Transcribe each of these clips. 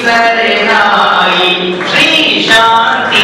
सरनाई श्री शांति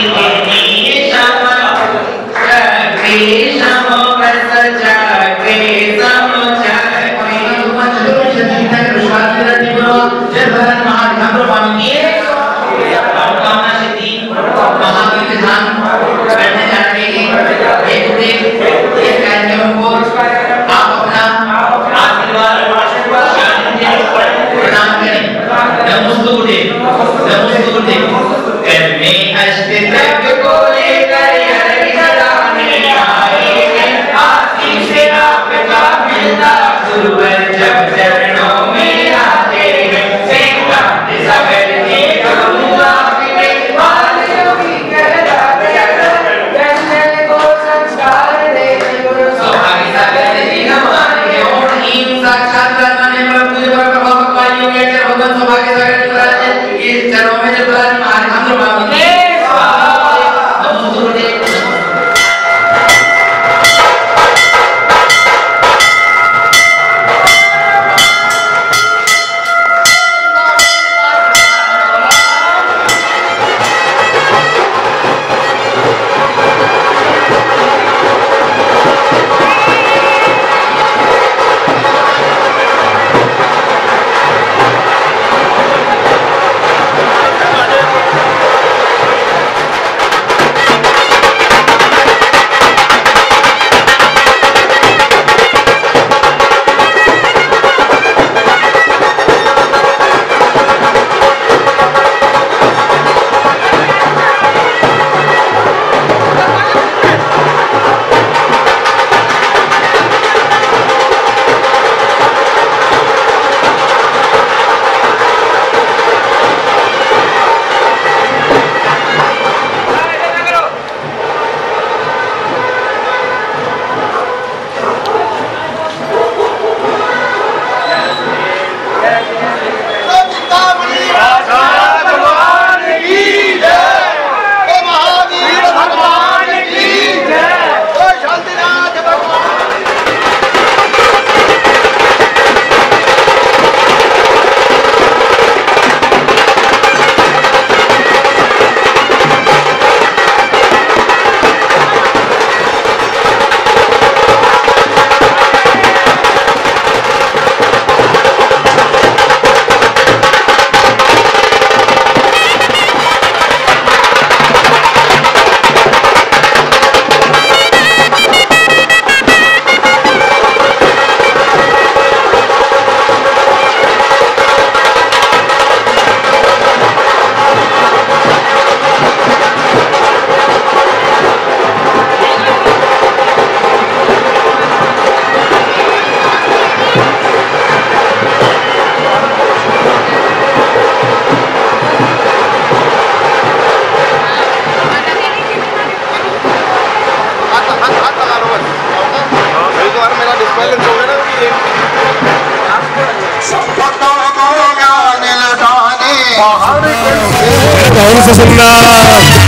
सुनना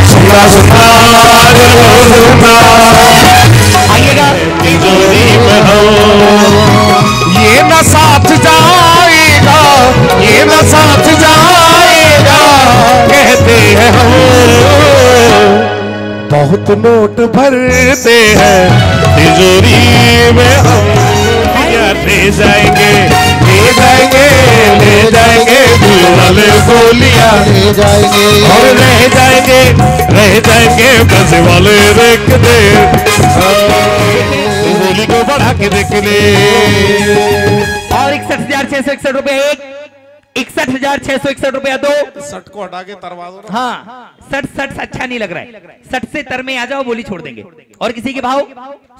सुनना सुनना आइएगा तिजोरी में हो ये न साथ जाएगा ये न साथ जाएगा कहते हैं हम बहुत नोट भरते हैं तिजोरी में हम ले जाएंगे ले जाएंगे दिल वाले गोलियां ले जाएंगे और रह जाएंगे पैसे वाले देख दे गोली को बढ़ा के देख ले। और 61,661 रुपए 61,661 रुपया दो। सट को हटा के तरवा दो। हाँ सट अच्छा नहीं लग रहा है, सट से तर में आ जाओ, बोली छोड़ देंगे। और किसी के भाव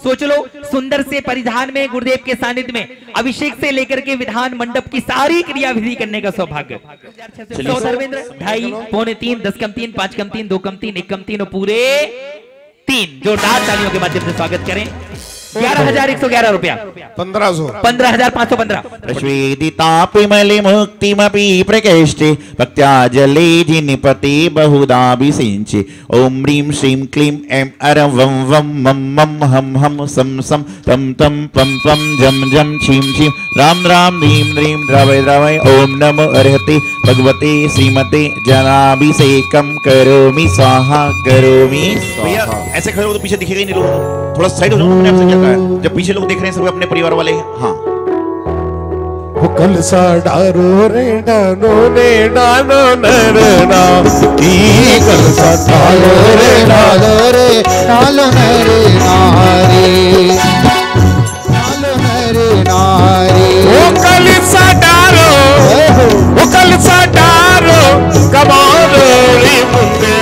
सोच लो, सुंदर से परिधान में गुरुदेव के सानिध्य में अभिषेक से लेकर के विधान मंडप की सारी क्रिया विधि करने का सौभाग्य। धर्मेंद्र 2.5 पौने 3 10 कम 3 5 कम 3 2 कम 3 1 कम 3 और पूरे 3 जोरदार तालियों के माध्यम से स्वागत करें। 11,111 रुपया। 1500 15,515। श्वेदितापिमलि मुक्तिमपि प्रकेष्टे भक्त्या जले जिनिपते बहुधाभिषिञ्चे ॐ ह्रीं श्रीं क्लीं ऐं अरं वं वं मं मं हं हं सं सं तं तं पं पं झं झं छीं छीं राम राम ह्रीं ह्रीं द्रवय द्रवय ॐ नमो अर्हते भगवते श्रीमते जनाभिषेकं करोमि स्वाहा करोमि। भैया ऐसे खड़े हो तो पीछे दिखेगा ही नहीं लोगों को, थोड़ा साइड हो जाओ। मैंने आपसे क्या कहा है, जब पीछे लोग देख रहे हैं सब अपने परिवार वाले। हाँ कल सा डारो रे डानो ने डानो नरना कल सा डालो रे डालो रे डालो नरे नारी डालो नरे नारी ओ कल सा डारो कमालो रे मुंडे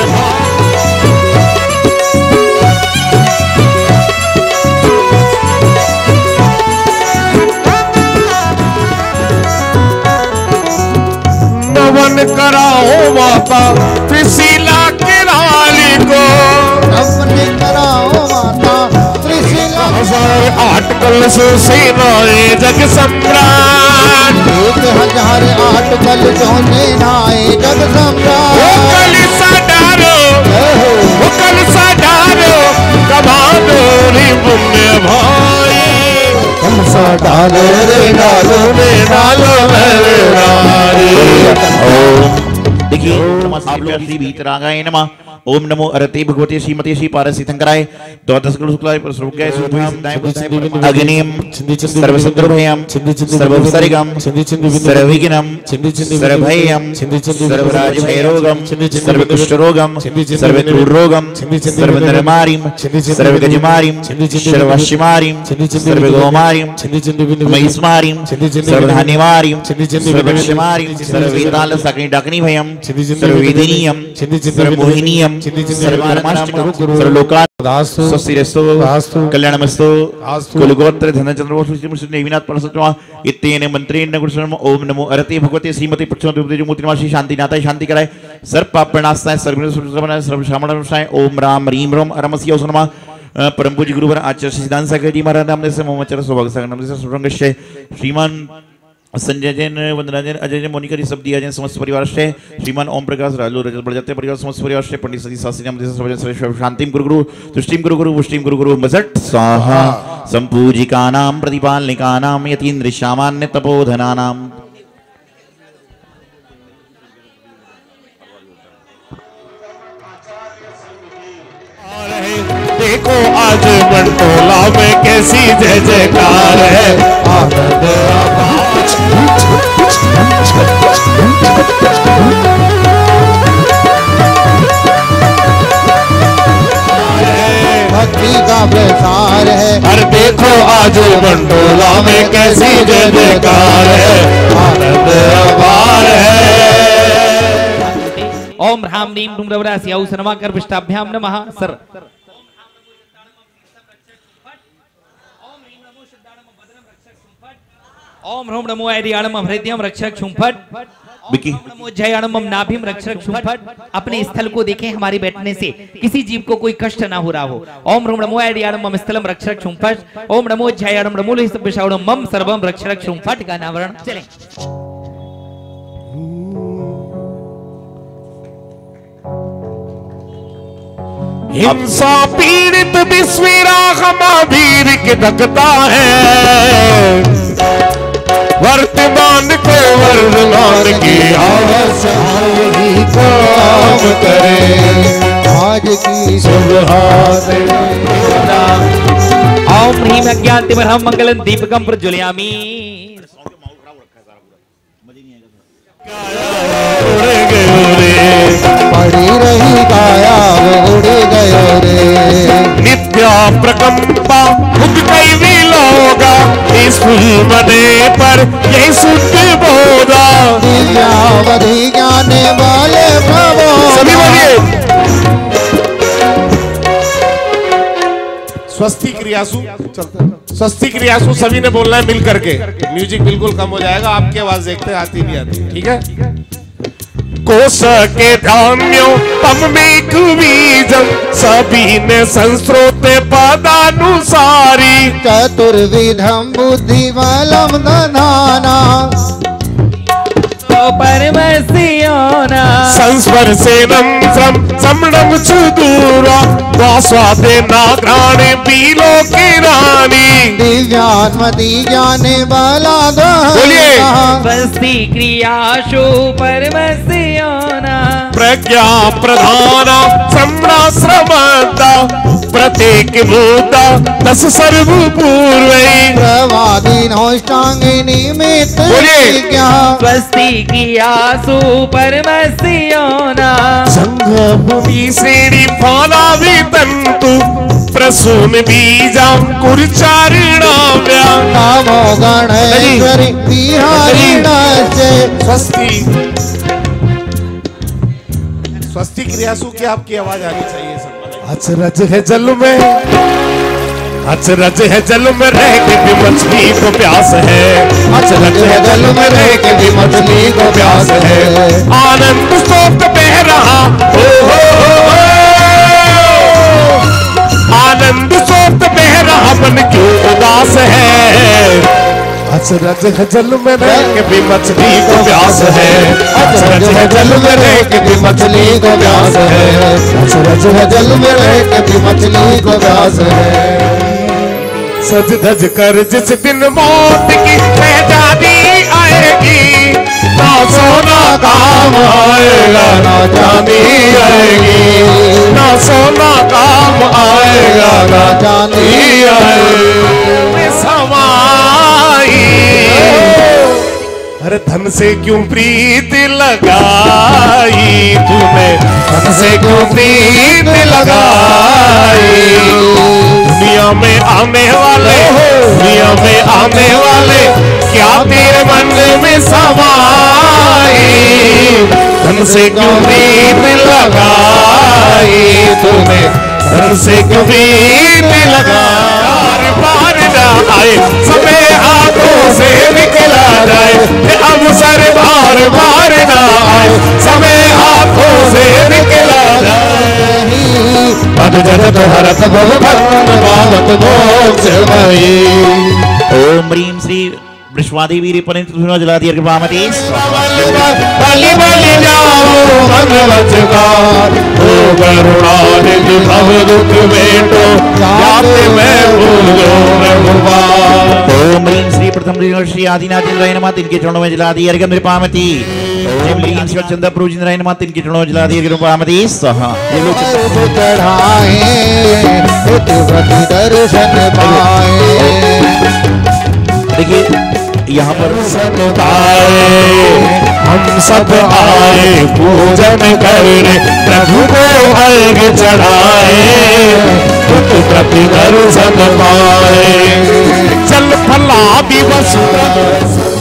नवन कराओ माता त्रिशिला के लाली को, नवन कराओ माता त्रिशिला 1008 कलश से नाए जग सम्राट 1008 कलशों से नाए जग सम्राट। वो कलशा डारो कमालो रे मुन्ने भाई कलशा डालो रे डालो रे डालो मेरे नारी। देखिए आप लोग श्री भीतरागाय नमः ओम नमो अरते भगवते श्रीमते श्री पारसी शंकराय द्वादश शुक्लाय प्रसृगाय अग्निम सर्वशत्रुभयम सर्वोपसर्गम सर्वविघ्नम सर्वभयम सर्वराजभयरोगम सर्वकुष्ठरोगम सर्वक्रूररोगम सर्वनरमारिम सर्वगजमारिम सर्ववश्यमारिम सर्वगोमारिम महिष्मारिम सर्वधान्यमारिम सर्ववश्यमारिम सर्ववेदाल सकनि डाकनि भयम सर्ववेदिनीयम सर्वमोहिनीयम सर्वारमाष्टकम सर्वलोकात् स्वस्तिरस्तु कल्याणमस्तु कुलगोत्र धनचंद्र देवीनाथ परसत्वा इत्येन मंत्रेण गुरुशर्म ओम नमो अरते भगवते श्रीमती प्रचोदय मूर्तिमाशी शांतिनाथाय शांति कराय सर्व पापनाशाय सर्व शामणाय ओम राम रीम रोम अरमस्य नमः। परम पूज्य गुरुवर आचार्य सिद्धांत सागर जी महाराज नाम से मोहम्मद सौभाग्य सागर नाम से सुरंगश्य श्रीमान संजय जैन वंदना जैन अजय जैन मोनिका सब दिया जैन समस्त परिवार से श्रीमान ओम प्रकाश राजू रजत बढ़ जाते परिवार समस्त परिवार से पंडित सती शास्त्री नाम से शांतिम गुरु तुष्टिम गुरु पुष्टिम गुरु मजट स्वाहा संपूजिकानां प्रतिपालनिकानां यतीन्द्र सामान्य तपोधनानां। देखो आज बंटोला में कैसी जय जयकार है आनंद भक्ति का प्रसार है। अरे देखो आज बंटोला में कैसी जय जयकार है आनंद अपार है। ओम ह्राम नीम डुंगरवरास्याउ सनमाकर पृष्ठाभ्याम नमः सर। ओम ह्रम नमो ऐडियाणम हृदयम रक्षक शुंफट ओम नमो जयाणम नाभिम रक्षक शुंफट। अपने स्थल को देखें, हमारे बैठने से किसी जीव को कोई कष्ट ना हो रहा हो। ओम ह्रम नमो ऐडियाणम स्थलम रक्षक शुंफट ओम नमो जयाणम नमो विषाणु मम सर्वम रक्षक शुंफट का नावरण चलें। हिंसा पीड़ित विश्वीरा महावीर के धकता है वर्तमान को वर्तमान की आवाज़ काम करे आज की सुबह। ओम ह्रीम अज्ञानतिमर्हं मंगलम दीपकम प्रज्वलयामि। पड़ी रही काया उड़ गयो रे नित्या प्रकंपा खुद कई भी लोगा इस मने पर यही सुध बोधा दिव्यावधि जाने वाले प्रभु सभी बोलिए स्वस्ति क्रियासु स्वस्ति क्रियासु सभी ने बोलना है मिल करके। म्यूजिक बिल्कुल कम हो जाएगा, आपकी आवाज देखते आती नहीं आती, ठीक है। कोश के धान्यों तमेक बीजम सबीने संस्रोते पदानुसारी चतुर्विधम बुद्धिबलम दधाना परमस्योना संस्पर्शेनं समणं सुदूरा वास्वादे नाग्राणे पीलोके रानी दिव्यात्मति ज्ञाने बलाद बोलिए स्वस्ति क्रियाशु परमस्योना प्रज्ञा प्रधाना सम्राश्रमता प्रत्येक मुद्दा 10 सर्व पूर्वै प्रवादिनोष्टांगे निमित्त बोलिए स्वस्ति क्रियासु परमस्योना संघ भूमि श्रेणी फाला वितंतु प्रसून बीजां कुरचारिणाव्या नमो गणेश्वरि विहारिणस्य स्वस्ति स्वस्ति क्रियासु की आपकी आवाज आनी चाहिए सब। अचरज है जल में, अचरज है जल में रह के भी मछली को प्यास है, अचरज है जल में रह के भी मछली को प्यास है। आनंद स्तोत्र बह रहा हो, आनंद स्तोत्र बह रहा मन क्यों उदास है। अचरज है जल में रह के भी मछली को प्यास है, अचरज है जल में रह के भी मछली को प्यास है, अचरज है जल में रह के भी मछली को प्यास है। सज धज कर जिस दिन मौत की शहजादी आएगी, ना सोना काम आएगा ना चांदी आएगी, ना सोना काम आएगा ना चांदी आएगी। समाई अरे धन से क्यों प्रीत लगाई तूने, धन से क्यों प्रीत लगाई। दुनिया में आने वाले, दुनिया में आने वाले क्या तेरे मन में समाई। धन से क्यों प्रीत लगाई तूने, धन से क्यों प्रीत लगाई। बार ना आए समय हाथों से निकला जाए, अब सर बार बार ना आए समय हाथों से निकला जाए। जगत हरत भगवत मोक्ष भई। ओम ह्रीं श्री वृषभादेवी रिपनित जला दिया कृपामती बलि बलि जाओ भगवत का ओ करुणानिधि भव दुख बेटो जाते मैं भूलो रघुपाल। ओम ह्रीं श्री प्रथम श्री आदिनाथ इंद्राय नमः, तिनके चरणों में जला दिया अर्घ्य कृपामती। ओम ह्रीं शिव चंद्र प्रभु इंद्राय नमः, तिनके चरणों में जला दिया कृपामती स्वाहा। चढ़ाए दर्शन पाए। देखिए यहाँ पर हम सब आए पूजन करने, प्रभु को अर्घ्य चढ़ाए, प्रति दर्शन पाए। चल फला दिवस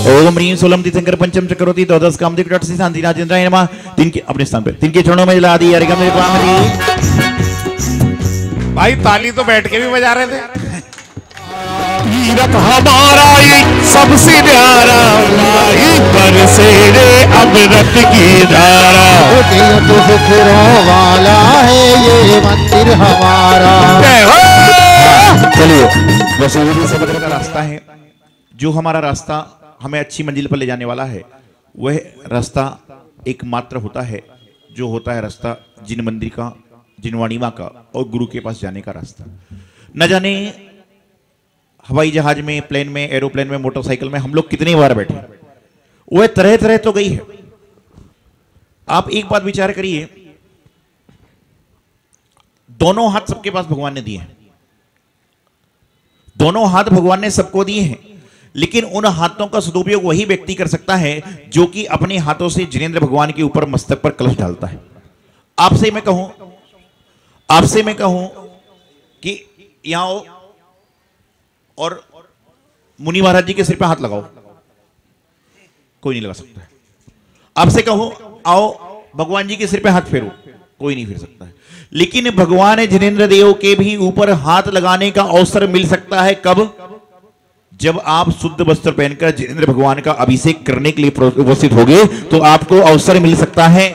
ओम ह्रीं सोलम तीर्थंकर पंचम चक्रोति द्वादश कामदेव कट से शांतिनाथ इंद्राय नमः, तिनके अपने स्थान पे तिनके चरणों में जला दी अर्घ्य कृपामती। भाई ताली तो बैठ के भी बजा रहे थे। तीरथ हमारा ये सबसे प्यारा, पर से रे अमृत की धारा। सुखरों वाला है ये मंदिर हमारा। चलिए वसूली समुद्र का रास्ता है, जो हमारा रास्ता हमें अच्छी मंजिल पर ले जाने वाला है, वह रास्ता एकमात्र होता है जो होता है रास्ता जिन मंदिर का, जिनवाणी माँ का और गुरु के पास जाने का रास्ता। न जाने हवाई जहाज में, प्लेन में, एरोप्लेन में, मोटरसाइकिल में हम लोग कितनी बार बैठे, वह तरह तरह तो गई है। आप एक बात विचार करिए, दोनों हाथ सबके पास भगवान ने दिए हैं, दोनों हाथ भगवान ने सबको दिए हैं, लेकिन उन हाथों का सदुपयोग वही व्यक्ति कर सकता है जो कि अपने हाथों से जिनेंद्र भगवान के ऊपर मस्तक पर कलश डालता है। आपसे मैं कहूं कि यहां आओ और मुनि महाराज जी के सिर पे हाथ लगाओ, कोई नहीं लगा सकता है। आपसे कहूं आओ भगवान जी के सिर पे हाथ फेरो, कोई नहीं फेर सकता है। लेकिन भगवान जिनेंद्र देव के भी ऊपर हाथ लगाने का अवसर मिल सकता है कब? जब आप शुद्ध वस्त्र पहनकर जितेंद्र भगवान का अभिषेक करने के लिए उपस्थित होंगे तो आपको अवसर मिल सकता है।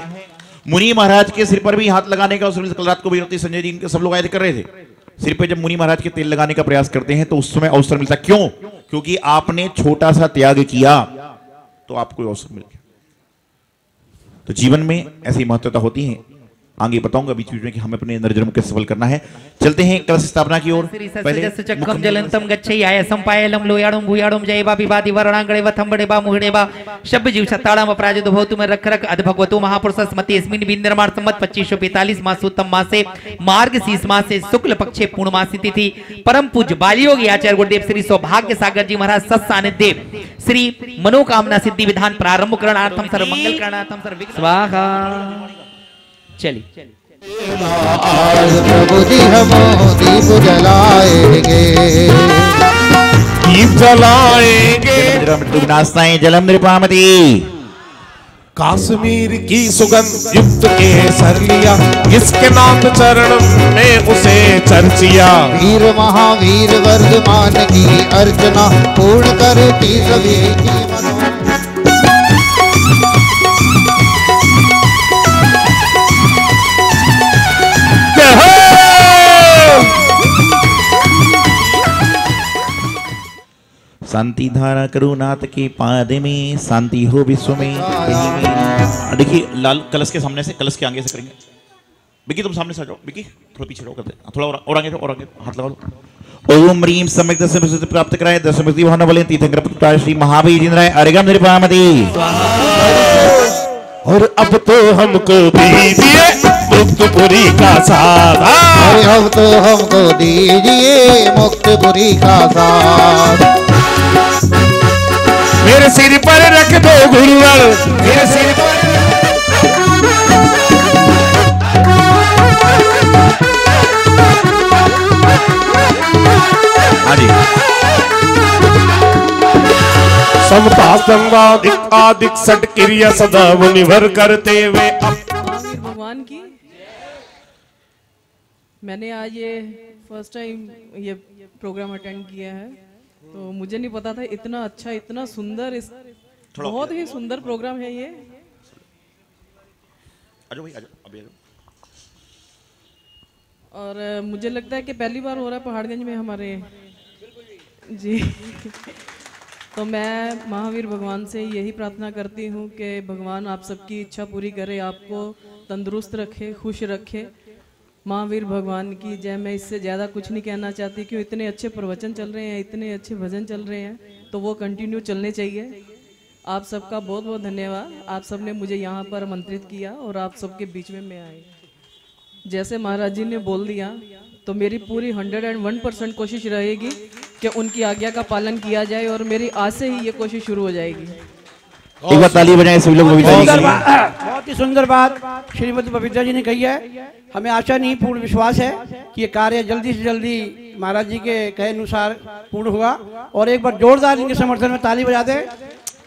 मुनि महाराज के सिर पर भी हाथ लगाने का अवसर। कल रात को भी संजय जी सब लोग आए कर रहे थे। सिर पे जब मुनि महाराज के तेल लगाने का प्रयास करते हैं तो उस समय अवसर मिलता है। क्यों? क्योंकि आपने छोटा सा त्याग किया तो आपको अवसर मिल गया। तो जीवन में ऐसी महत्वता होती है। आगे बताऊंगा बीच बीच में कि हमें अपने नरजन्म कैसे सफल करना है। चलते हैं कलश स्थापना की ओर। पहले चक्कम जलंतम गच्छै आय संपायलम लोयाड़म भूयाड़म जयबा विवादि वरणांगणे वथंबड़े बा मुहड़े बा शब्द जीव सत्ताड़म अपराजित भवतु में रख रख अध भगवतो महापुरुष स्मृति अस्मिन् विनिर्माण संवत 2545 मासोत्तम मासे मार्ग शीस मासे शुक्ल पक्षे पूर्णमासी तिथि परम पूज्य बालयोगी आचार्य गुरुदेव श्री सौभाग्य सागर जी महाराज सत्सानिध्य श्री मनोकामना सिद्धि विधान प्रारंभ करणार्थम सर्व मंगल करणार्थम सर्व स्वाहा। चलिए आज प्रभु जी हम दीप जलाएंगे, दीप जलाएंगे। जलम नृपामती काश्मीर की सुगंध युक्त केसर लिया, इसके नाथ चरण में उसे चर्चिया। वीर महावीर वर्धमान की अर्चना पूर्ण करती सभी की शांति धारा करुनाथ के पाद में शांति हो विश्व में। देखिए लाल कलश के सामने से, कलश के आगे से करेंगे। बिकी तुम सामने से आ जाओ। बिकी थोड़ा पीछे रहो, करते थोड़ा और आगे और आगे हाथ लगा लो। ओम रीम सम्यक दशम सिद्धि प्राप्त कराए दशमति भवन बले तीर्थंकर पुत्र श्री महावीर जिंद्राय अरिगम नृपामति। और अब तो हमको दीजिए मुक्तपुरी का साथ। अरे अब तो हमको दीजिए मुक्तपुरी का साथ। मेरे सिर पर रख दो गुरुवर, मेरे सिर पर समता संवादिक आदिक सट क्रिया सदा मुनिवर करते हुए भगवान की। मैंने आज ये फर्स्ट टाइम ये प्रोग्राम अटेंड किया है, तो मुझे नहीं पता था इतना अच्छा, इतना सुंदर, बहुत ही सुंदर प्रोग्राम है ये। आजो भाई, आजो, अभी आजो। और मुझे लगता है कि पहली बार हो रहा है पहाड़गंज में हमारे जी। तो मैं महावीर भगवान से यही प्रार्थना करती हूँ कि भगवान आप सबकी इच्छा पूरी करे, आपको तंदुरुस्त रखे, खुश रखे। महावीर भगवान की जय। मैं इससे ज़्यादा कुछ नहीं कहना चाहती, क्यों इतने अच्छे प्रवचन चल रहे हैं, इतने अच्छे भजन चल रहे हैं, तो वो कंटिन्यू चलने चाहिए। आप सबका बहुत बहुत धन्यवाद। आप सब ने मुझे यहाँ पर आमंत्रित किया और आप सबके बीच में मैं आई। जैसे महाराज जी ने बोल दिया, तो मेरी पूरी 101% कोशिश रहेगी कि उनकी आज्ञा का पालन किया जाए, और मेरी आज से ही ये कोशिश शुरू हो जाएगी। एक बार ताली बजाएं सभी लोग। बहुत ही सुंदर बात श्रीमती बबीता जी ने कही है। हमें आशा नहीं, पूर्ण विश्वास है कि ये कार्य जल्दी से जल्दी महाराज जी के कहे अनुसार पूर्ण होगा। और एक बार जोरदार इनके समर्थन में ताली बजा दें।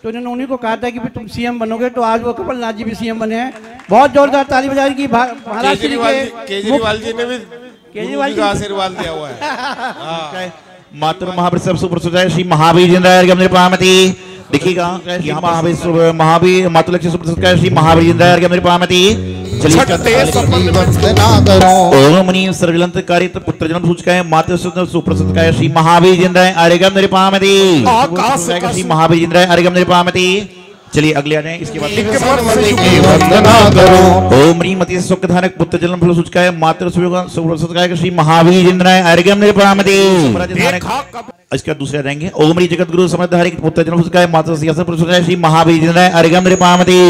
तो इन्होंने उन्हीं को कहा था कि तुम सीएम बनोगे, तो आज वो कमलनाथ जी भी सीएम बने हैं। बहुत जोरदार ताली बजाएं कि महाराज जी के केजरीवाल जी ने भी केजरीवाल का आशीर्वाद दिया हुआ है। मातृ महावीर सुप्रसिद्ध श्री महावीर जिंद्राय अरिगम नृपामति। देखिएगा यहाँ महावीर मातृलक्ष्मी सुप्रसिद्ध श्री महावीर जिंद्राय अरिगम नृपामति। ओम नीम सर्वजलंत कारित पुत्र जन्म सूचकाय मातृ सुप्रसिद्ध काय श्री महावीर जिंद्राय अरिगम नृपामति। श्री महावीर जिंद्राय अरिगम नृपामति। चलिए अगले आ जाएं। इसके बाद ओम ह्रीमती सुखधानक पुत्र जन्म फल सूचकाय मातृ सुप्रसिद्ध श्री महावीर जिंद्राय अरिगम नृपामति। इसके दूसरे आ जाएंगे। ओम ह्री जगत गुरु समर्थ हरि पुत्र जन्म सूचकाय मातृ सुप्रसिद्ध श्री महावीर जिंद्राय अरिगम नृपामति।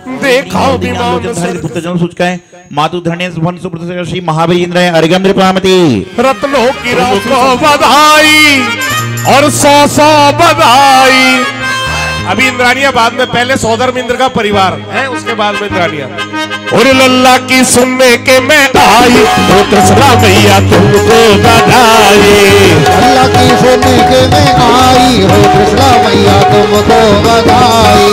पुत्र जन्म सूचकाय मातु धरणे सुप्रसिद्ध श्री महावीर जिंद्राय अरिगम नृपामति। रत्नों की रात को बधाई और 100 बधाई। अभी इंद्रानिया बाद में, पहले सौधर्म इंद्र का परिवार है, उसके बाद में इंद्रानिया। और लल्ला की सुनने के मैं आई, तो कृष्णा भैया तुमको बधाई। लल्ला की सुनने के मैं आई, हो कृष्णा भैया तुमको बधाई।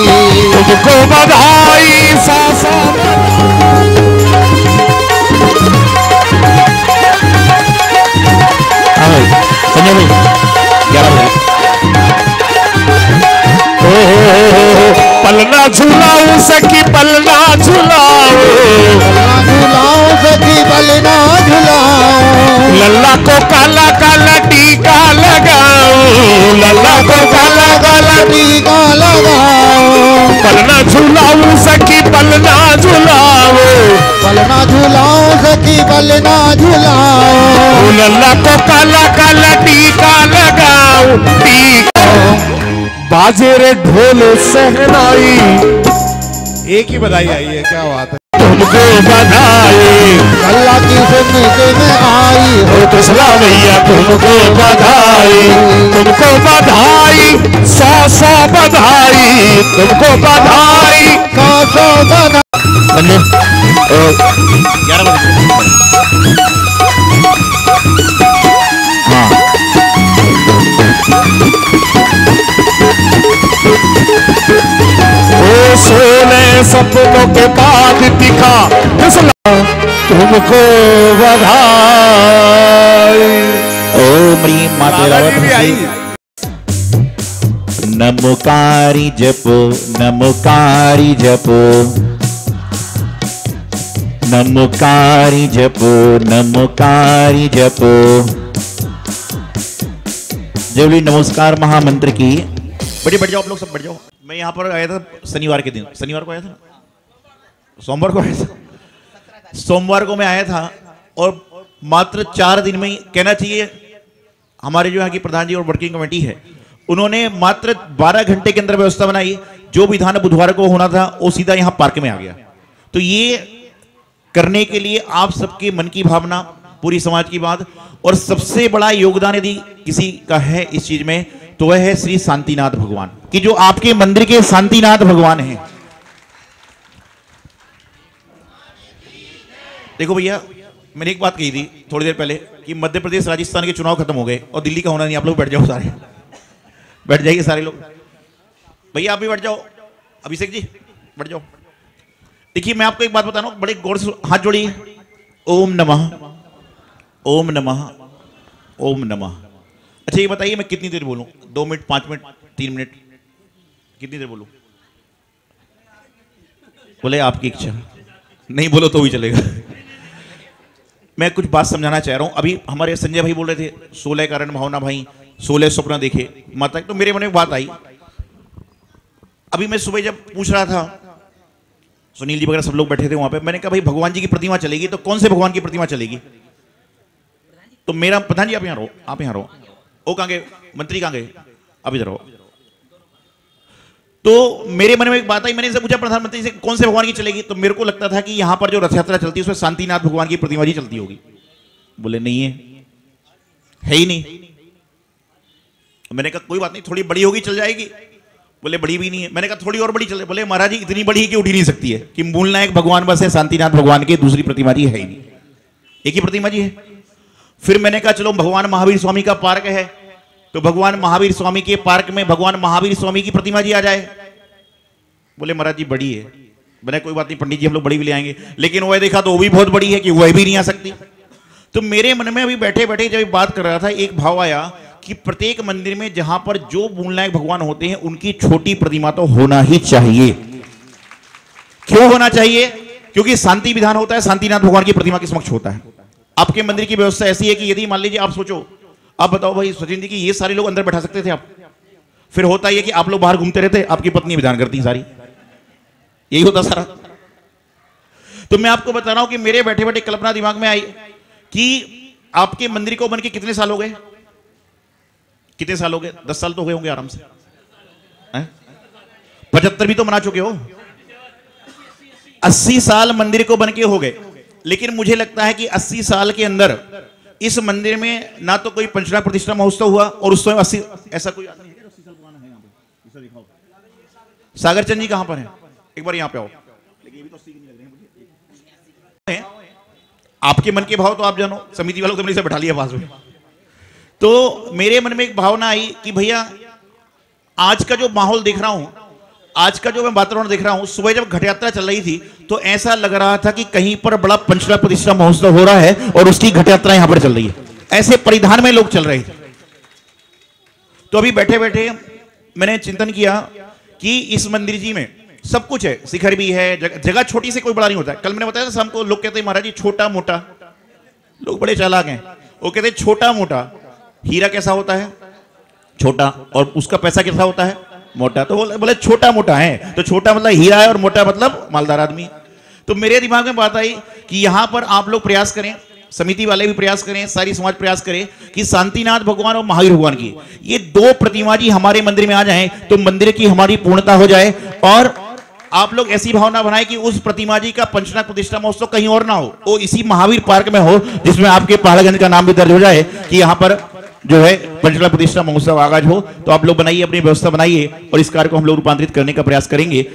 तुमको बधाई सासा। संजय भाई 11 बजे झुलाऊं सखी पलना झुलाओ, पलना झुलाओ सखी पलना झुलाओ, लल्ला को काला काला टीका लगाओ, लल्ला को काला काला टीका लगाओ, पलना झुलाऊं सखी पलना झुलाओ, पलना झुलाओ सखी पलना झुलाओ, लल्ला को काला काला टीका लगाओ, टीका बाजे रे ढोल सहनाई, एक ही बधाई आई है, क्या बात है। तुमको बधाई अल्लाह की सुन्नत में आई हो कृष्णा भैया, तुमको बधाई, तुमको बधाई, 100 बधाई, तुमको बधाई, 100 बधाई। 11 बजे। ओ सोने सपनों के बाद दिखा कृष्णा तुमको बधाई। ओम ह्रीं माते दादाजी भी आई। नमोकारी जपो, नमोकारी जपो, नमोकारी जपो, नमोकारी जपो। जय नमस्कार महामंत्र की। बढ़िए, बैठ जाओ आप लोग, सब बैठ जाओ। मैं यहाँ पर आया था शनिवार के दिन, शनिवार को आया था, सोमवार को आया था, सोमवार को मैं आया था और मात्र 4 दिन में ही कहना चाहिए हमारे जो यहाँ की प्रधान जी और वर्किंग कमेटी है, उन्होंने मात्र 12 घंटे के अंदर व्यवस्था बनाई। जो विधान बुधवार को होना था वो सीधा यहाँ पार्क में आ गया। तो ये करने के लिए आप सबके मन की भावना, पूरी समाज की बात, और सबसे बड़ा योगदान यदि किसी का है इस चीज में तो वह है श्री शांतिनाथ भगवान, कि जो आपके मंदिर के शांतिनाथ भगवान हैं। देखो भैया, मैंने एक बात कही थी थोड़ी देर पहले कि मध्य प्रदेश राजस्थान के चुनाव खत्म हो गए और दिल्ली का होना नहीं। आप लोग बैठ जाओ, सारे बैठ जाइए सारे लोग। भैया आप भी बैठ जाओ, अभिषेक जी बैठ जाओ। देखिए मैं आपको एक बात बता रहा हूं, बड़े गौर से हाथ जोड़िए। ओम नमः, ओम नमः, ओम नमः। अच्छा ये बताइए मैं कितनी देर बोलूं? 2 मिनट, 5 मिनट, 3 मिनट, कितनी देर बोलूं? बोले आपकी इच्छा, नहीं बोलो तो भी चलेगा। मैं कुछ बात समझाना चाह रहा हूं। अभी हमारे संजय भाई बोल रहे थे 16 कारण भावना भाई, 16 स्वप्न देखे माता, तो मेरे मन में बात आई। अभी मैं सुबह जब पूछ रहा था, सुनील जी वगैरह सब लोग बैठे थे वहां पे, मैंने कहा भाई भगवान जी की प्रतिमा चलेगी तो कौन से भगवान की प्रतिमा चलेगी? तो मेरा प्रधान जी आप यहाँ रहो, आप यहाँ रहो। ओ कहाँ गए मंत्री, कहाँ गए? अब इधर रहो। तो मेरे मन में एक बात आई, मैंने इनसे पूछा प्रधानमंत्री से कौन से भगवान की चलेगी, तो मेरे को लगता था कि यहां पर जो रथ यात्रा चलती है उसमें शांतिनाथ भगवान की प्रतिमा जी चलती होगी। बोले नहीं है ही नहीं। मैंने कहा कोई बात नहीं, थोड़ी बड़ी होगी चल जाएगी। बोले बड़ी भी नहीं है। मैंने कहा थोड़ी और बड़ी चल। बोले महाराज जी इतनी बड़ी कि उठ ही नहीं सकती है, कि मूलनायक भगवान बस है, शांतिनाथ भगवान की दूसरी प्रतिमा जी है ही नहीं, एक ही प्रतिमा जी है। फिर मैंने कहा चलो भगवान महावीर स्वामी का पार्क है, तो भगवान महावीर स्वामी के पार्क में भगवान महावीर स्वामी की प्रतिमा जी आ जाए। बोले महाराज जी बड़ी है। मैंने कोई बात नहीं पंडित जी हम लोग बड़ी भी ले आएंगे, लेकिन वह देखा तो वो भी बहुत बड़ी है कि वह भी नहीं आ सकती। तो मेरे मन में अभी बैठे बैठे जब बात कर रहा था एक भाव आया कि प्रत्येक मंदिर में जहां पर जो मूलनायक भगवान होते हैं उनकी छोटी प्रतिमा तो होना ही चाहिए। क्यों होना चाहिए? क्योंकि शांति विधान होता है, शांतिनाथ भगवान की प्रतिमा के समक्ष होता है। आपके मंदिर की व्यवस्था ऐसी है कि यदि मान लीजिए आप सोचो, आप बताओ भाई सचिन जी की ये सारे लोग अंदर बैठा सकते थे आप? फिर होता ही है कि आप लोग बाहर घूमते रहते, आपकी पत्नी विधान करती सारी, यही होता सारा। तो मैं आपको बता रहा हूं कि मेरे बैठे बैठे कल्पना दिमाग में आई कि आपके मंदिर को बन के कितने साल हो गए? कितने साल हो गए? 10 साल तो हो गए होंगे आराम से। 75 भी तो मना चुके हो। 80 साल मंदिर को बन के हो गए। लेकिन मुझे लगता है कि 80 साल के अंदर इस मंदिर में ना तो कोई पंचना प्रतिष्ठा महोत्सव हुआ, और उस समय 80 ऐसा कोई आदमी है 80 साल पुराना है यहाँ पे? सागर चंद जी कहां पर है? एक बार यहाँ पे आओ। लेकिन ये भी तो 80 नहीं लग रहे हैं मुझे। आपके मन के भाव तो आप जानो, समिति वालों को तो मैंने बैठा लिया पास में। तो मेरे मन में एक भावना आई कि भैया आज का जो माहौल देख रहा हूं, आज का जो मैं वातावरण देख रहा हूं, सुबह जब घट यात्रा चल रही थी तो ऐसा लग रहा था कि कहीं पर बड़ा पंचना प्रतिष्ठा महोत्सव हो रहा है और उसकी घट यात्रा यहां पर चल रही है। ऐसे परिधान में लोग चल रहे थे। तो अभी बैठे बैठे मैंने चिंतन किया कि इस मंदिर जी में सब कुछ है, शिखर भी है, जगह छोटी से कोई बड़ा नहीं होता है। कल मैंने बताया था हमको, लोग कहते हैं महाराज जी छोटा मोटा, लोग बड़े चालाक हैं, वो कहते हैं छोटा मोटा। हीरा कैसा होता है? छोटा, और उसका पैसा कैसा होता है? मोटा। तो बोले छोटा मोटा है, तो छोटा मतलब हीरा है और मोटा मतलब मालदार आदमी। तो मेरे दिमाग में बात आई कि यहां पर आप लोग प्रयास करें, समिति वाले भी प्रयास करें, सारी समाज प्रयास करें कि शांतिनाथ भगवान और महावीर भगवान की ये दो प्रतिमा जी हमारे मंदिर में आ जाएं तो मंदिर की हमारी पूर्णता हो जाए। और आप लोग ऐसी भावना बनाएं कि उस प्रतिमा जी का पंचनाथ प्रतिष्ठा महोत्सव कहीं और ना हो, वो इसी महावीर पार्क में हो, जिसमें आपके पहाड़गंज का नाम भी दर्ज हो जाए कि यहाँ पर जो है पंचनाथ प्रतिष्ठा महोत्सव आगाज हो। तो आप लोग बनाइए, अपनी व्यवस्था बनाइए और इस कार्य को हम लोग रूपांतरित करने का प्रयास करेंगे।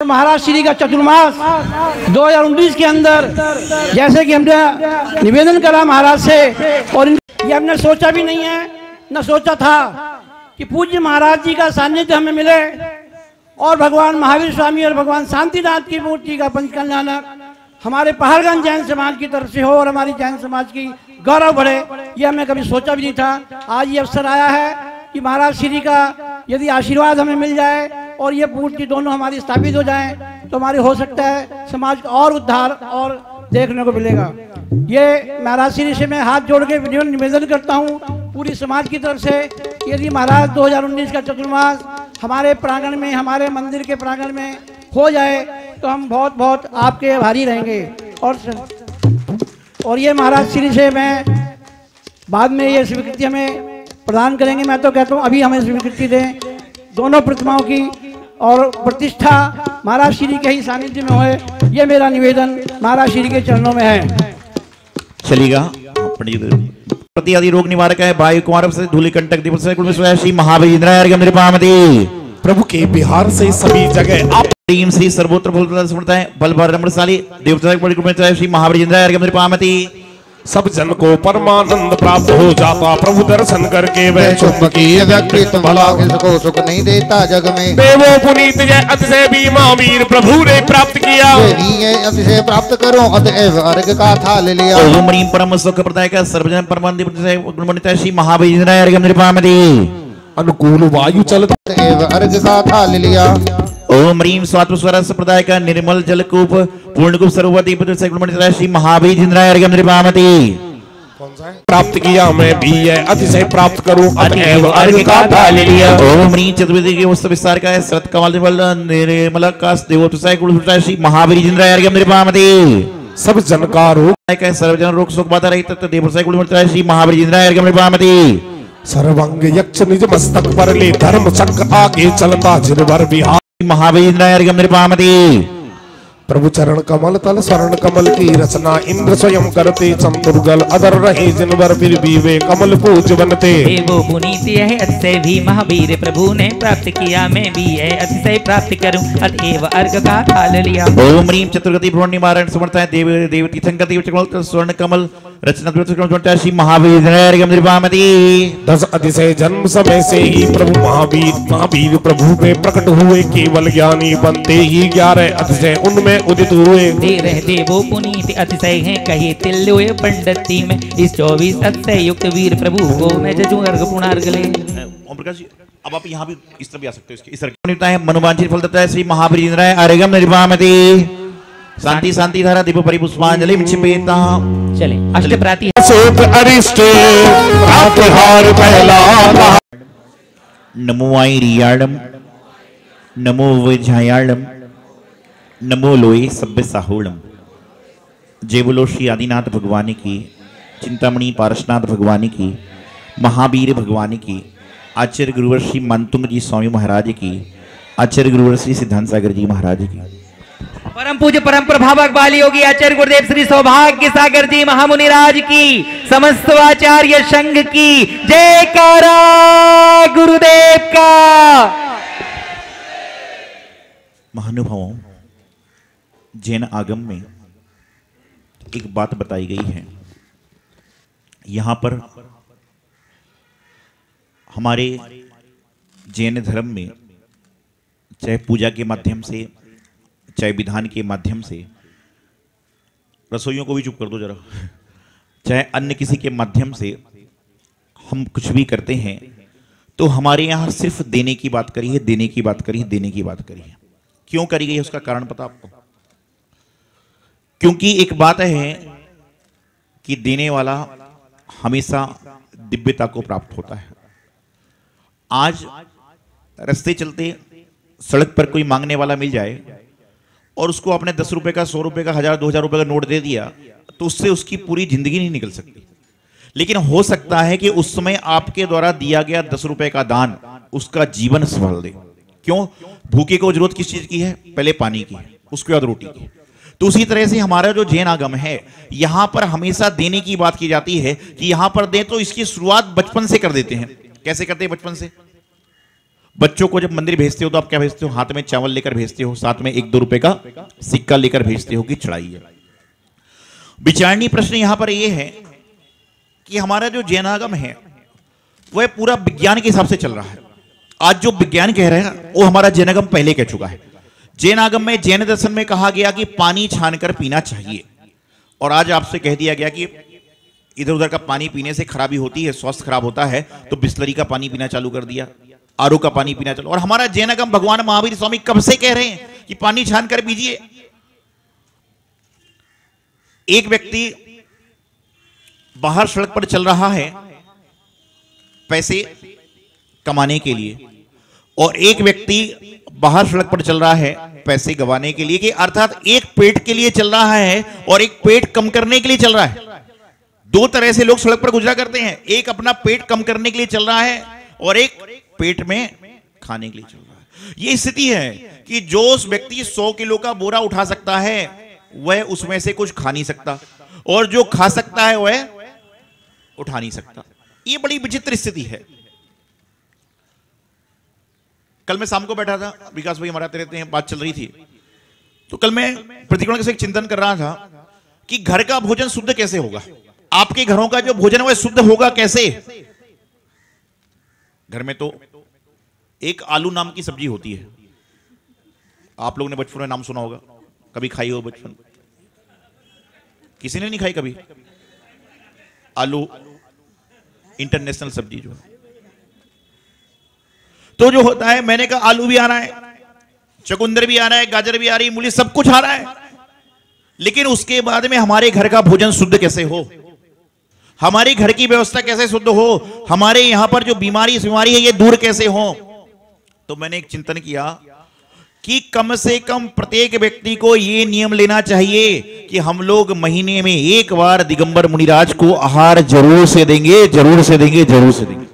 महाराज श्री का चतुर्मास 2019 के अंदर जैसे कि हमने निवेदन करा महाराज से, और ये हमने सोचा भी नहीं है, न सोचा था कि पूज्य महाराज जी का सानिध्य हमें मिले और भगवान महावीर स्वामी और भगवान शांतिनाथ की मूर्ति का पंचकल्याणक हमारे पहाड़गंज जैन समाज की तरफ से हो और हमारी जैन समाज की गौरव बढ़े। ये हमने कभी सोचा भी नहीं था। आज ये अवसर आया है कि महाराज श्री का यदि आशीर्वाद हमें मिल जाए और ये मूर्ति दोनों हमारी स्थापित हो जाएं तो हमारे हो सकता है समाज का और उद्धार और देखने को मिलेगा। ये महाराज श्री से मैं हाथ जोड़ के निवेदन करता हूँ पूरी समाज की तरफ से, यदि महाराज 2019 का चतुर्मास हमारे प्रांगण में, हमारे मंदिर के प्रांगण में हो जाए तो हम बहुत बहुत आपके आभारी रहेंगे। और ये महाराज श्री से मैं बाद में ये स्वीकृति हमें प्रदान करेंगे। मैं तो कहता हूँ अभी हमें स्वीकृति दें दोनों प्रतिमाओं की, और प्रतिष्ठा महाराज श्री के ही सानिध्य में होए, ये मेरा निवेदन महाराज श्री के चरणों में है। चलिएगा। प्रति आदि रोग निवारक है, वायु कुमार से धूलि कंटक दिवस से श्री महावीर प्रभु के बिहार से सभी जगह आप टीम श्री सर्वोत्तर बल रमणशाली देवता श्री महावीर सब जन को परमानंद प्राप्त हो जाता। प्रभु दर्शन करके वह चुंबकीय व्यक्तित्व भला किसको सुख नहीं देता जग में। देवो पुनीत जय अतिशय भी महावीर प्रभु ने प्राप्त किया। अतिशय प्राप्त करो अतएव अर्घ का थाल लिया। ओम ह्रीं परम सुख प्रदायक सर्वजन परमानंद श्री महावीर अनुकूल वायु चलता अतएव अर्घ का थाल लिया। ओम ह्रीं स्वात्म स्वर प्रदायक निर्मल जलकूप पूर्णकूप सर्ववती श्री महावीर प्राप्त किया। मैं भी है अतिशय प्राप्त करूं अतएव अर्घ का थाल लिया। ओम ह्रीं चतुर्वेदी के वस्त्र विस्तार का शरत कमल निर्मल का देवोत्तम श्री महावीर सब जन का रोग सर्वजन रोग सुख बाधा रहित देवोत्तम श्री महावीर सर्वंग यक्ष निज मस्तक पर ले धर्म चक्र आगे चलता जिनवर बिहार महावीर प्रभु चरण कमल तल स्वर्ण कमल की रचना इंद्र स्वयं करते चंद्रगल अदर रहे जिनवर फिर भी वे कमल पूज बनते। देवो पुनीत है अतिशय भी महावीर प्रभु ने प्राप्त किया। मैं भी है अतिशय प्राप्त करूं अतएव अर्घ का थाल लिया। ओम ह्रीं चतुर्गति भ्रमण निवारण समर्थाय देव देव तीर्थंकर देव चक्रमल स्वर्ण कमल रचना श्री महावीर 10 अतिशय जन्म समय से ही प्रभु महावीर प्रभु में प्रकट हुए। केवल ज्ञानी बनते ही 11 अतिशय उनमें उदित हुए। देवो पुनीत अतिशय हैं कहे तिल्लोय पंडिती में। इस 24 अतिशय युक्त वीर प्रभु को मैं जजू अर्घ पुणार्घ ले। ओम प्रकाश जी अब आप यहाँ भी इस तरह भी आ सकते हो। इस तरह है मनोवांछित फल देता है श्री महावीर अर्घम निर्वामति। शांति शांति धारा दीप परिपुष्पांजलि क्षिपेता। चले अष्टप्राति अरिष्ट प्रातहार पहला। नमो आईरियाणम नमो वैझायाणम नमो लोए सभ्य साहोणम। जय बोलो श्री आदिनाथ भगवान की, चिंतामणि पारसनाथ भगवान की, महावीर भगवान की, आचार्य गुरुवर श्री मंतुंग जी स्वामी महाराज की, आचार्य गुरुवर श्री सिद्धांत सागर जी महाराज की, परम पूज्य परम प्रभावक बाली योगी आचार्य गुरुदेव श्री सौभाग्य सागर जी महामुनि राज की, समस्त आचार्य संघ की जयकारा गुरुदेव का। महानुभावों, जैन आगम में एक बात बताई गई है। यहां पर हमारे जैन धर्म में चाहे पूजा के माध्यम से, चाहे विधान के माध्यम से, रसोइयों को भी चुप कर दो जरा, चाहे अन्य किसी के माध्यम से हम कुछ भी करते हैं तो हमारे यहाँ सिर्फ देने की बात करी है, देने की बात करी है, देने की बात करी है। क्यों करी गई है उसका कारण पता आपको? क्योंकि एक बात है कि देने वाला हमेशा दिव्यता को प्राप्त होता है। आज रास्ते चलते सड़क पर कोई मांगने वाला मिल जाए और उसको आपने 10 रुपए का, 100 रुपए का, 1000, 2000 रुपए का नोट दे दिया तो उससे उसकी पूरी जिंदगी नहीं निकल सकती। लेकिन हो सकता है कि उस समय आपके द्वारा दिया गया 10 रुपए का दान उसका जीवन संभाल दे। क्यों? भूखे को जरूरत किस चीज की है? पहले पानी की, उसके बाद रोटी की। तो उसी तरह से हमारा जो जैन आगम है, यहां पर हमेशा देने की बात की जाती है कि यहां पर दे तो इसकी शुरुआत बचपन से कर देते हैं। कैसे करते हैं? बचपन से बच्चों को जब मंदिर भेजते हो तो आप क्या भेजते हो? हाथ में चावल लेकर भेजते हो, साथ में 1-2 रुपए का सिक्का लेकर भेजते हो कि चढ़ाइए। विचारणीय प्रश्न यहां पर यह है कि हमारा जो जैन आगम है वह पूरा विज्ञान के हिसाब से चल रहा है। आज जो विज्ञान कह रहे हैं वो हमारा जैन आगम पहले कह चुका है। जैन आगम में, जैन दर्शन में कहा गया कि पानी छानकर पीना चाहिए, और आज आपसे कह दिया गया कि इधर उधर का पानी पीने से खराबी होती है, स्वास्थ्य खराब होता है, तो बिस्लरी का पानी पीना चालू कर दिया, आरओ का पानी पीना चालू। और हमारा जैन आगम भगवान महावीर स्वामी कब से कह रहे हैं कि पानी छानकर पीजिए। एक व्यक्ति बाहर सड़क पर चल रहा है पैसे कमाने के लिए, और एक व्यक्ति बाहर सड़क पर चल रहा है पैसे गंवाने के लिए, कि अर्थात एक पेट के लिए चल रहा है और एक पेट कम करने के लिए चल रहा है। दो तरह से लोग सड़क पर गुजरा करते हैं, एक अपना पेट कम करने के लिए चल रहा है और एक पेट में खाने के लिए चल रहा है। यह स्थिति है कि जो उस व्यक्ति 100 किलो का बोरा उठा सकता है वह उसमें से कुछ खा नहीं सकता, और जो खा सकता है वह उठा नहीं सकता। यह बड़ी विचित्र स्थिति है। कल मैं शाम को बैठा था, विकास भाई हमारे आते रहते हैं, बात चल रही थी, तो कल मैं प्रतिकोण से एक चिंतन कर रहा था कि घर का भोजन शुद्ध कैसे होगा। आपके घरों का जो भोजन है वह शुद्ध होगा कैसे? घर में तो एक आलू नाम की सब्जी होती है, आप लोगों ने बचपन में नाम सुना होगा, कभी खाई हो बचपन? किसी ने नहीं खाई कभी? आलू इंटरनेशनल सब्जी जो है, तो जो होता है, मैंने कहा आलू भी आ रहा है, चुकंदर भी आ रहा है, गाजर भी आ रही है, मूली, सब कुछ आ रहा है, लेकिन उसके बाद में हमारे घर का भोजन शुद्ध कैसे हो? हमारी घर की व्यवस्था कैसे शुद्ध हो? हमारे यहां पर जो बीमारी है ये दूर कैसे हो? तो मैंने एक चिंतन किया कि कम से कम प्रत्येक व्यक्ति को ये नियम लेना चाहिए कि हम लोग महीने में एक बार दिगंबर मुनिराज को आहार जरूर से देंगे, जरूर से देंगे, जरूर से देंगे।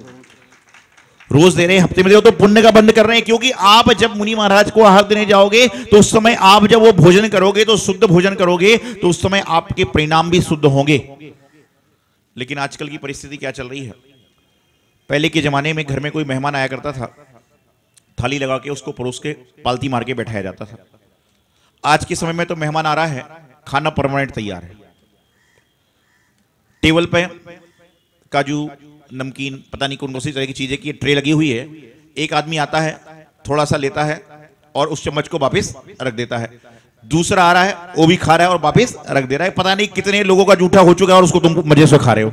रोज दे रहे हैं, हफ्ते में दे तो पुण्य का बंद कर रहे हैं, क्योंकि आप जब मुनि महाराज को आहार देने जाओगे तो उस समय आप जब वो भोजन करोगे तो शुद्ध भोजन करोगे, तो उस समय आपके परिणाम भी शुद्ध होंगे। लेकिन आजकल की परिस्थिति क्या चल रही है? पहले के जमाने में घर में कोई मेहमान आया करता था, थाली लगा के उसको परोस के पालती मार के बैठाया जाता था। आज के समय में तो मेहमान आ रहा है, खाना परमानेंट तैयार है, टेबल पे काजू, नमकीन, पता नहीं कौन सी तरह की चीजें की ट्रे लगी हुई है। एक आदमी आता है, थोड़ा सा लेता है और उस चम्मच को वापस रख देता है, दूसरा आ रहा है, वो भी खा रहा है और वापस रख दे रहा है। पता नहीं कितने लोगों का जूठा हो चुका है और उसको तुम मजे से खा रहे हो।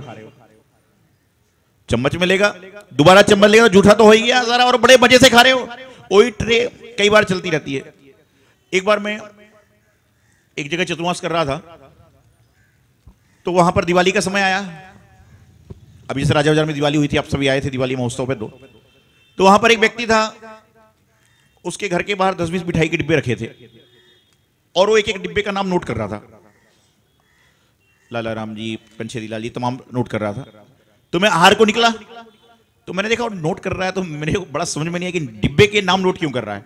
चम्मच में लेगा, दोबारा चम्मच लेगा, जूठा तो हो ही गया सारा और बड़े मजे से खा रहे हो। वही ट्रे कई बार चलती रहती है। एक बार मैं एक जगह चतुर्मास कर रहा था, तो वहां पर दिवाली का समय आया। अभी जैसे राजा बाजार में दिवाली हुई थी, आप सभी आए थे दिवाली महोत्सव पे, तो वहां पर एक व्यक्ति था, उसके घर के बाहर 10-20 मिठाई के डिब्बे रखे थे और वो एक एक डिब्बे का नाम नोट कर रहा था। लाला राम जी, पंचेरी लाल जी, तमाम नोट कर रहा था। तो मैं आहार को निकला तो मैंने देखा वो नोट कर रहा है, तो मेरे को बड़ा समझ में नहीं आया कि डिब्बे के नाम नोट क्यों कर रहा है।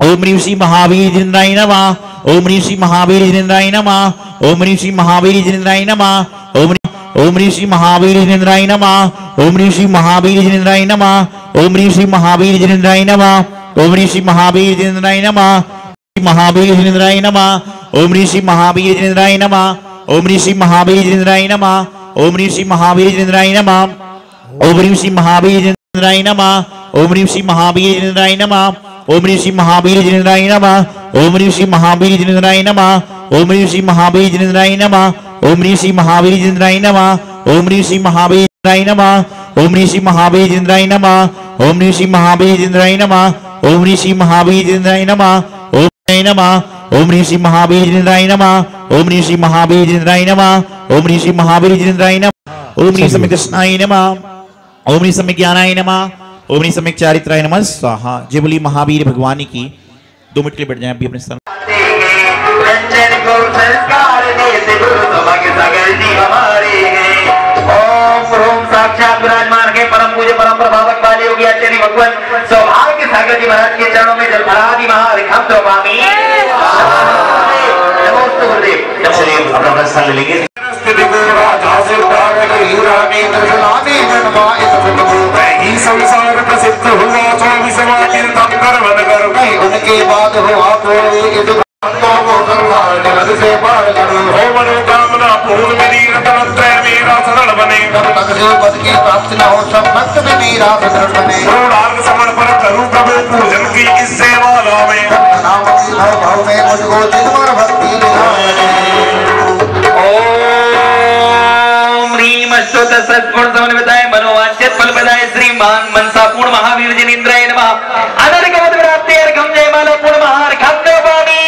ओम ह्रीं श्री महावीर जिनेन्द्राय नमः। ओम ह्रीं श्री महावीर जिनेन्द्राय नमः। ओम ह्रीं श्री महावीर जिनेन्द्राय नमः। ओम ह्रीं श्री महावीर जिनेन्द्राय नमः। ओम ह्रीं श्री महावीर जिनेन्द्राय नमः। ओम ह्रीं श्री महावीर जिनेन्द्राय नमः। ओम ह्रीं श्री महावीर जिनेन्द्राय नमः। महावीर जिनेन्द्राय नमः। ओम ह्रीं श्री महावीर जिनेन्द्राय नमः। ओम ह्रीं श्री महावीर जिनेन्द्राय नमः। ओम ह्रीं श्री महावीर जिनेन्द्राय नमः। ओम ह्रीं श्री महावीर जिनेन्द्राय नमः। ओम ह्रीं श्री महावीर जिनेन्द्राय नमः। ओम ह्रीं श्री महावीर जिनेन्द्राय नमः। ओम ह्रीं श्री महावीर जिनेन्द्राय नमः। ओम ह्रीं श्री महावीर जिनेन्द्राय नमः। ओम ह्रीं श्री महावीर जिनेन्द्राय नमः। ओम ह्रीं श्री महावीर जिनेन्द्राय नमः। ओम ह्रीं श्री महावीर जिनेन्द्राय नमः। ओम ह्रीं श्री महावीर जिनेन्द्राय नमः। ओम ह्रीं श्री महावीर जिनेन्द्राय नमः। ओम नमः। ओम ह्रीं श्री महावीर जिनेन्द्राय नमः। ओम ह्रीं श्री महावीर जिनेन्द्राय नमः। ओम ह्रीं श्री महावीर जिनेन्द्राय नमः। ओम ह्रीं सम्यक् दर्शनाय नमः। ओम ह्रीं सम्यक् ज्ञानाय नमः। ओम ह्रीं सम्यक् चारित्राय नमः स्वाहा। जय बोली महावीर भगवान की। 2 मिनट के लिए बैठ जाएं अभी अपने स्थान। रंजन को संस्कार दे से गुरु सौभाग्य सागर जी हमारे हैं। ओम ह्रूम साक्षात विराजमान के परम पूज्य परम प्रभावक बाले योगी आचार्य भगवान सौभाग्य सागर जी महाराज के चरणों में जल भरादि महारिखम द्रवामी। नमोस्तु गुरुदेव। चलिए अपना स्थान ले लेंगे। संसार प्रसिद्ध हुआ 24वां तीर्थंकर बनकर उनके बाद हुआ से पार करो हो मनोकामना पूर्ण मेरी रत्नत्रय मेरा शरण बने तब तक जो पद की प्राप्ति न हो सब भक्त में मेरा शरण बने पूर्णार्घ समर्पण करूं प्रभु पूजन की इस सेवा में नाम की भाव में मुझको जिनवर भक्ति ओम ह्रीम अष्टोत्तर सत्पूर्ण समन्विताय मनोवांछित फल प्रदाय श्रीमान मनसा पूर्ण महावीर जिनेन्द्राय नमः। अनर्गमत प्राप्ति अर्घम जय माला पूर्ण महार्घम द्रवामी।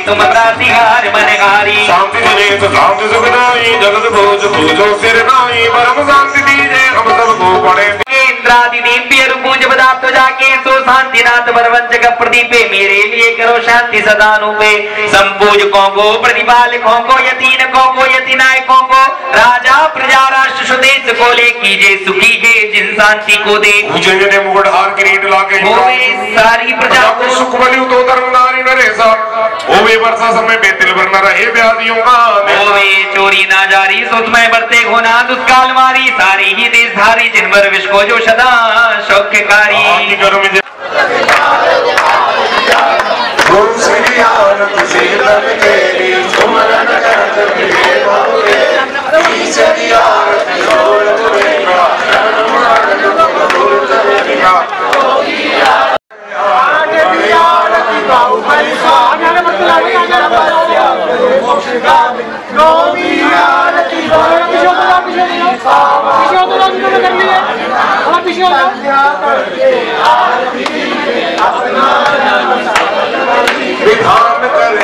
तुम प्रातिहार मनहारी शांति जनेत शांति सुखदाई जगत भोज भोजो सिर नाई परम शांति दीजिए हम सबको पड़े इंद्रादि दिव्य रूप पदार्थ जाके सो शांतिनाथ वरवंचक प्रदीपे मेरे लिए करो शांति सदानुपे संपूजकों को प्रतिपालकों को यतीनकों को यतीनायकों को राजा प्रजा राष्ट्र सुदेश को ले कीजिए सुखी है जिन शांति को दे पूजने मुकुट हार किरीट लाके होवे सारी प्रजा को सुख बलियो तो धर्म नारी नरेसा होवे वर्षा समय बेतिल वरना रहे व्याधियों का होवे चोरी ना जारी सुतमय बरते घोना दुष्काल मारी सारी ही देश धारी जिनवर विश्व को जो सदा शौक्यकारी विधान कर